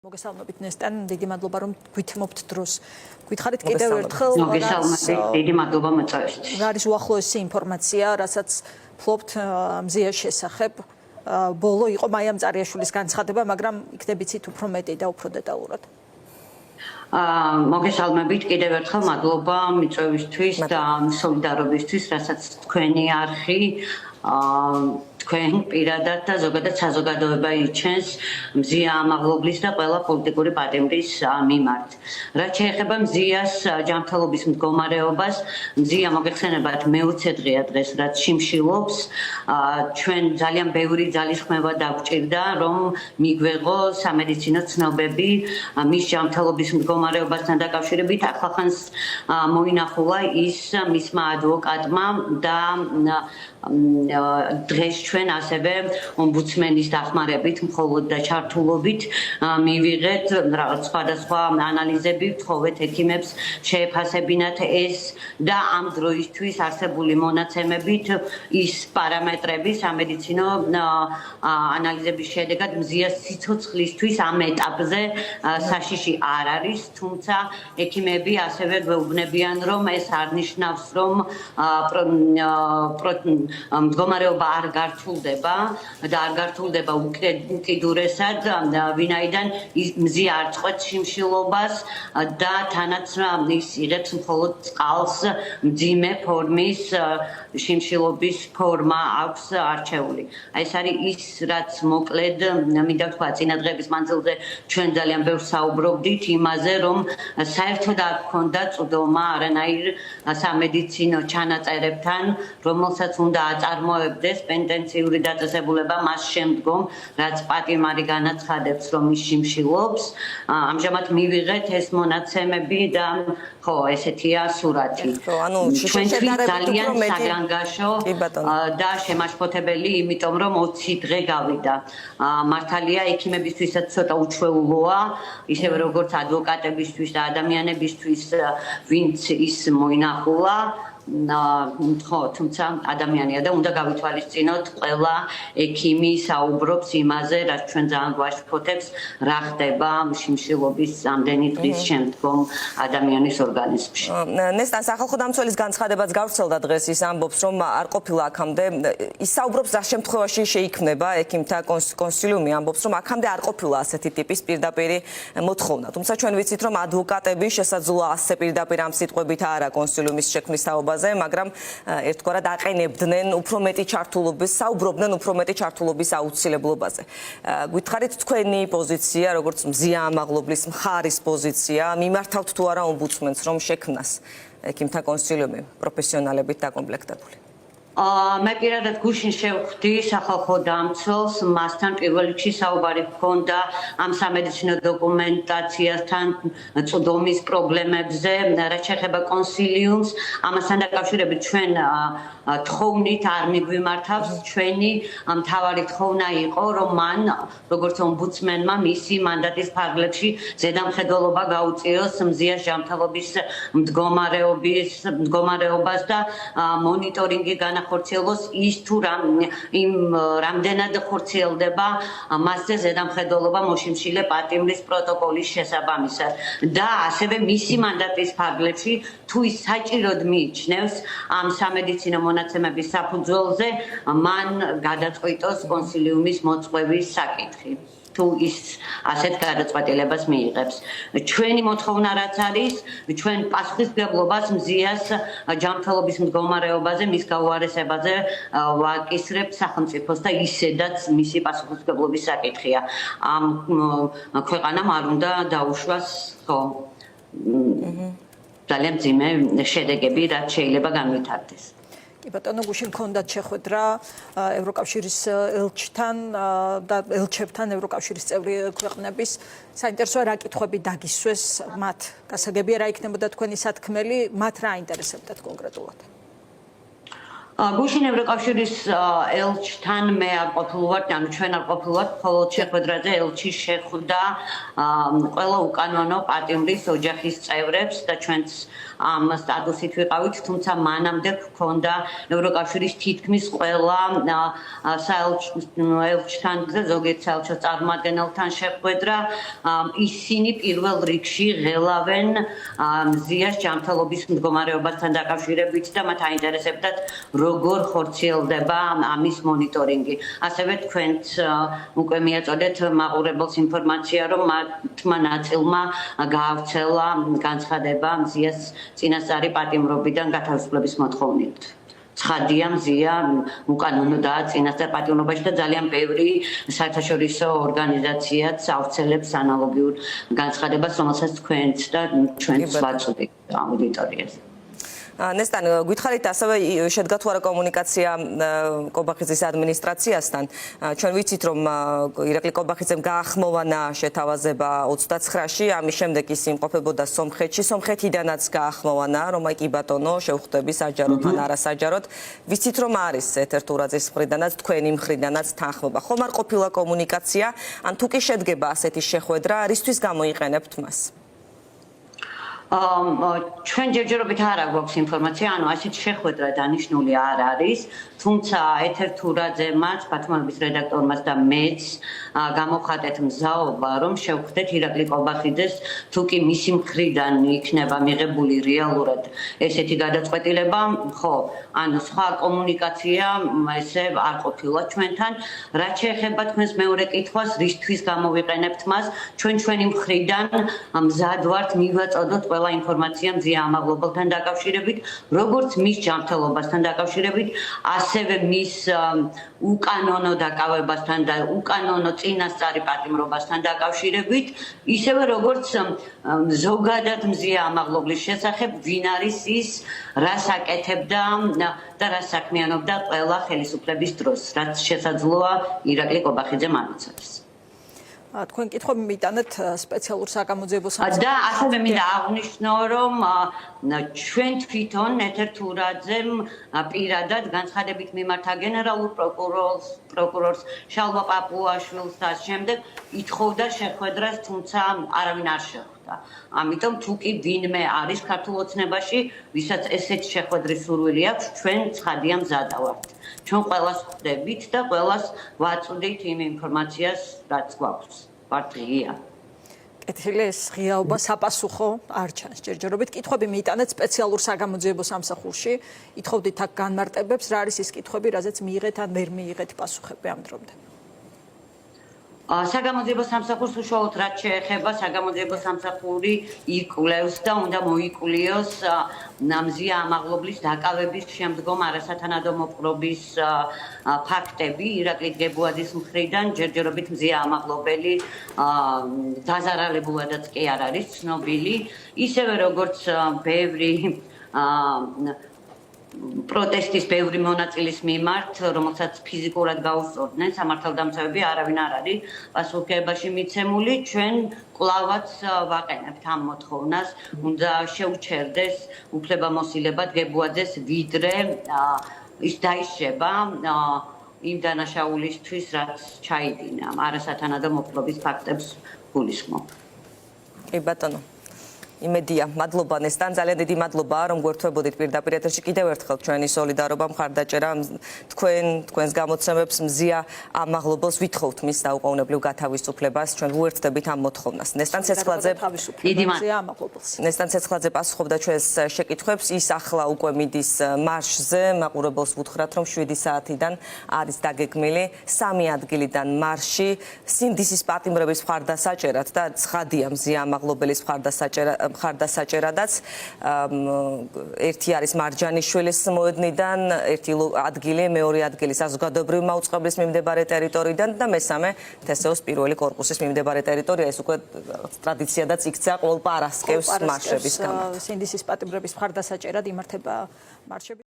მოგესალმებით ნესტან, დიდი მადლობა რომ გვითმობთ დროს. გითხარით კიდევ ერთხელ, დიდი მადლობა მოწვევისთვის. რა არის უახლოესი ინფორმაცია, რასაც ფლობთ მზიას შესახებ. ბოლო იყო მაია მწარიაშვილის განცხადება, მაგრამ იქნებიცით უფრო მეტი და უფრო დეტალურად. მოგესალმებით კიდევ ერთხელ მადლობა მიწვევისთვის და სოლიდარობისთვის, რასაც თქვენი არხი თქვენ პირადად და ზოგადად საზოგადოება იჩენს მზია ამაღლობლის და ყველა პოლიტიკური პატიმრის მიმართ. რაც შეეხება მზიას ჯანმრთელობის მდგომარეობას, მზია მოგეხსენებათ მეოცე დღეა დღეს, რაც შიმშილობს. ჩვენ ძალიან ბევრი ძალისხმევა დაგვჭირდა, რომ მიგვეღო სამედიცინო ცნობები მის ჯანმრთელობის მდგომარეობასთან დაკავშირებით. ახლახანს მოინახულა ის მისმა ადვოკატმა და დღეს ჩვენ ასევე ომბუდსმენის დახმარებით მხოლოდ და ჩართულობით მივიღეთ რაღაც სხვადასხვა ანალიზები, ვთხოვეთ ექიმებს შეეფასებინათ ეს და ამ დროისთვის არსებული მონაცემებით ის პარამეტრები სამედიცინო ანალიზების შედეგად მზიას სიცოცხლისთვის ამ ეტაპზე საშიში არ არის, თუმცა ექიმები ასევე გვეუბნებიან, რომ ეს არ ნიშნავს, რომ მდგომარეობა არ გართულდება და არ გართულდება უკიდურესად, ვინაიდან მზია არ წყვეტს შიმშილობას და თანაც ის იღებს მხოლოდ წყალს, მძიმე ფორმის შიმშილობის ფორმა აქვს არჩეული. ეს არის ის, რაც მოკლედ მინდა ვთქვა, წინა დღეების მანძილზე ჩვენ ძალიან ბევრს საუბრობდით იმაზე, რომ საერთოდ არ გქონდა წვდომა არანაირ სამედიცინო ჩანაწერებთან, რომელსაც უნდა აწარმოებდეს პენტენციური დაწესებულება მას შემდგომ, რაც პატიმარი განაცხადებს, რომ ის შიმშილობს. ამჟამად მივიღეთ ეს მონაცემები და ხო, ესეთია სურათი. ჩვენთვის ძალიან საგანგაშო და შემაშფოთებელი, იმიტომ რომ 20 დღე გავიდა. მართალია ექიმებისთვისაც ცოტა უჩვეულოა, ისევე როგორც ადვოკატებისთვის და ადამიანებისთვის, ვინც ის მოინახულა. ხო, თუმცა ადამიანია და უნდა გავითვალისწინოთ, ყველა ექიმი საუბრობს იმაზე, რაც ჩვენ ძალიან გვაშფოთებს, რა ხდება შიმშილობის ამდენი დღის შემდგომ ადამიანის ორგანიზმში. ნესტან, სახალხო დამცველის განცხადებაც გავრცელდა დღეს, ის ამბობს, რომ არ ყოფილა აქამდე, ის საუბრობს, რა შემთხვევაში შეიქმნება ექიმთა კონსილიუმი, ამბობს, რომ აქამდე არ ყოფილა ასეთი ტიპის პირდაპირი მოთხოვნა. თუმცა ჩვენ ვიცით, რომ ადვოკატები შესაძლოა ასე პირდაპირ ამ სიტყვებით არა კონსილიუმის შექმნის თაობაზე, მაგრამ ერთგვარად აყენებდნენ უფრო მეტი ჩართულობის, საუბრობდნენ უფრო მეტი ჩართულობის აუცილებლობაზე. გითხარით თქვენი პოზიცია, როგორც მზია ამაღლობლის მხარის პოზიცია, მიმართავთ თუ არა ომბუდსმენს, რომ შექმნას ექიმთა კონსილიუმი პროფესიონალებით დაკომპლექტებული? მე პირადად გუშინ შევხვდი სახალხო დამცველს, მასთან პირველ რიგში საუბარი ჰქონდა ამ სამედიცინო დოკუმენტაციასთან წვდომის პრობლემებზე, რაც შეეხება კონსილიუმს. ამასთან დაკავშირებით ჩვენ თხოვნით არ მიგვიმართავს, ჩვენი მთავარი თხოვნა იყო, რომ მან, როგორც ომბუდსმენმა, მისი მანდატის ფარგლებში ზედამხედველობა გაუწიოს მზიას ჯანმრთელობის მდგომარეობას და მონიტორინგი განახორციელოს ის თუ რამდენად ხორციელდება მასზე ზედამხედველობა მოშიმშილე პატიმრის პროტოკოლის შესაბამისად და ასევე მისი მანდატის ფარგლებში თუ ის საჭიროდ მიიჩნევს ამ სამედიცინო მონაცემების საფუძველზე მან გადაწყვიტოს კონსილიუმის მოწვევის საკითხი. თუ ის ასეთ გადაწყვეტილებას მიიღებს. ჩვენი მოთხოვნა რაც არის, ჩვენ პასუხისმგებლობას მზიას ჯანმრთელობის მდგომარეობაზე, მის გაუარესებაზე ვაკისრებთ სახელმწიფოს და ისედაც მისი პასუხისმგებლობის საკითხია. ამ ქვეყანამ არ უნდა დაუშვას ძალიან მძიმე შედეგები, რაც შეიძლება განვითარდეს. კი ბატონო, გუშინ ჰქონდათ შეხვედრა ევროკავშირის ელჩთან და ელჩებთან ევროკავშირის წევრი ქვეყნების. საინტერესოა რა კითხვები დაგისვეს მათ. გასაგებია რა იქნებოდა თქვენი სათქმელი, მათ რა აინტერესებდათ კონკრეტულად? გუშინ ევროკავშირის ელჩთან მე არ ყოფილვარ, ანუ ჩვენ არ ყოფილვართ, მხოლოდ შეხვედრაზე ელჩი შეხვდა ყველა უკანონო პატიმრის ოჯახის წევრებს და ჩვენც ამ სტატუსით ვიყავით, თუმცა მანამდე გქონდა ევროკავშირის თითქმის ყველა ელჩთან და ზოგიერთ საელჩოს წარმომადგენელთან შეხვედრა. ისინი პირველ რიგში ღელავენ მზიას ჯანმრთელობის მდგომარეობასთან დაკავშირებით და მათ აინტერესებდათ როგორ ხორციელდება ამის მონიტორინგი. ასევე თქვენც უკვე მიაწოდეთ მაყურებელს ინფორმაცია, რომ მათმა ნაწილმა გაავრცელა განცხადება მზიას წინასწარი პატიმრობიდან გათავისუფლების მოთხოვნით. ცხადია, მზია უკანონოდაა წინასწარ პატიმრობაში და ძალიან ბევრი საერთაშორისო ორგანიზაციაც ავრცელებს ანალოგიურ განცხადებას, რომელსაც თქვენც და ჩვენც ვაწვდით აუდიტორიაზე. ნესტან, გითხარით ასევე შედგა თუ არა კომუნიკაცია კობახიძის ადმინისტრაციასთან. ჩვენ ვიცით, რომ ირაკლი კობახიძემ გაახმოვანა შეთავაზება 29-ში, ამის შემდეგ ის იმყოფებოდა სომხეთში. სომხეთიდანაც გაახმოვანა, რომ აი კი ბატონო, შევხვდები საჯაროდ ან არასაჯაროდ. ვიცით, რომ არის ეთერთურაძის მხრიდანაც, თქვენი მხრიდანაც თანხმობა. ხომ არ ყოფილა კომუნიკაცია, ან თუ კი შედგება ასეთი შეხვედრა, რისთვის გამოიყენებთ მას? ჩვენ ჯერჯერობით არ აქვს ინფორმაცია, ანუ ასეთ შეხვედრა დანიშნული არ არის, თუმცა ეთერთურაძემაც, ბათუმის რედაქტორმაც და მეც გამოვხატეთ მზაობა, რომ შევხვდეთ ირაკლი კობახიძეს, თუ კი მისი მხრიდან იქნება მიღებული რეალურად ესეთი გადაწყვეტილება, ხო, ანუ სხვა კომუნიკაცია ესე არ ყოფილა ჩვენთან. რაც შეეხება თქვენს მეორე კითხვას, რისთვის გამოვიყენებთ მას, ჩვენი მხრიდან მზად ვართ მივაწოდოთ ყველა ინფორმაცია მზია ამაღლობელთან დაკავშირებით, როგორც მის ჯანმრთელობასთან დაკავშირებით, ასევე მის უკანონო დაკავებასთან და უკანონო წინასწარი პატიმრობასთან დაკავშირებით, ისევე როგორც ზოგადად მზია ამაღლობლის შესახებ, ვინ არის ის, რას აკეთებდა და რას საქმიანობდა ყველა ხელისუფლების დროს, რაც შესაძლოა ირაკლი კობახიძემ ამიცადოს. თქვენ კითხვა მიტანეთ სპეციალურ საგამოძიებო სამსახურს. და ასევე მინდა აღვნიშნო, რომ ჩვენ თვითონ ეთერთურაძემ პირადად განცხადებით მიმართა გენერალურ პროკურორს შალვა პაპუაშვილს და შემდეგ ითხოვდა შეხვედრას, თუმცა არავინ არ შეხვდა. ამიტომ თუ კი ვინმე არის ქართულ ოცნებაში, ვისაც ესეთი შეხვედრის სურვილი აქვს, ჩვენ ცხადია მზადა ვართ. ჩვენ ყველას ხვდებით და ყველას ვაწვდით იმ ინფორმაციას, რაც გვაქვს. ვართ ღია. კეთილი ეს ღიაობა საპასუხო არ ჩანს ჯერჯერობით. კითხვები მიიტანეთ სპეციალურ საგამოძიებო სამსახურში. ითხოვდით აქ განმარტებებს, რა არის ის კითხვები, რაზეც მიიღეთ ან ვერ მიიღეთ პასუხები ამ დრომდე. საგამოძიებო სამსახურს უშუალოდ რაც შეეხება, საგამოძიებო სამსახური იკვლევს და უნდა მოიკლიოს მზია ამაღლობლის დაკავების შემდგომ არასათანადო მოპყრობის ფაქტები ირაკლი გებუაძის მხრიდან. ჯერჯერობით მზია ამაღლობელი დაზარალებულადაც კი არ არის ცნობილი, ისევე როგორც ბევრი პროტესტის ბევრი მონაწილის მიმართ, რომელსაც ფიზიკურად გაუსწორდნენ სამართალდამცავები, არავინ არ არის პასუხისმგებაში მიცემული. ჩვენ კვლავაც ვაყენებთ ამ მოთხოვნას, უნდა შეუჩერდეს უფლებამოსილებად გებუაძეს, ვიდრე ის დაიშება იმ დანაშაულისთვის, რაც ჩაიდინა არასათანადო მოპყრობის ფაქტებს გულისხმობ. კი ბატონო. იმედია, მადლობა ნესტან, ძალიან დიდი მადლობა, რომ გვერდთვებოდით პირდაპირ ეთერში. კიდევ ერთხელ ჩვენი სოლიდარობა, მხარდაჭერა თქვენს გამოცემებს მზია ამაღლობელს ვითხოვთ მის დაუყოვნებლივ გათავისუფლებას. ჩვენ ვუერთდებით ამ მოთხოვნას. ნესტან ცეცხლაძე პასუხობდა ჩვენს შეკითხვებს. ის ახლა უკვე მიდის მარშზე, მაყურებელს ვუთხრათ, რომ 7 საათიდან არის დაგეგმილი 3 ადგილიდან მარში სინდისის პატიმრების მხარდასაჭერად და ცხადია მზია ამაღლობელის მხარდასაჭერადაც. ერთი არის მარჯანიშვილის მოედნიდან, ერთი ადგილი, მეორე ადგილი საზოგადოებრივი მაუწყებლის მიმდებარე ტერიტორიიდან და მესამე თესეოს პირველი კორპუსის მიმდებარე ტერიტორია. ეს უკვე ტრადიციადაც იქცა ყოველ პარასკევს მარშების გამო. სინდისის პატიმრების მხარდასაჭერად იმართება მარშები.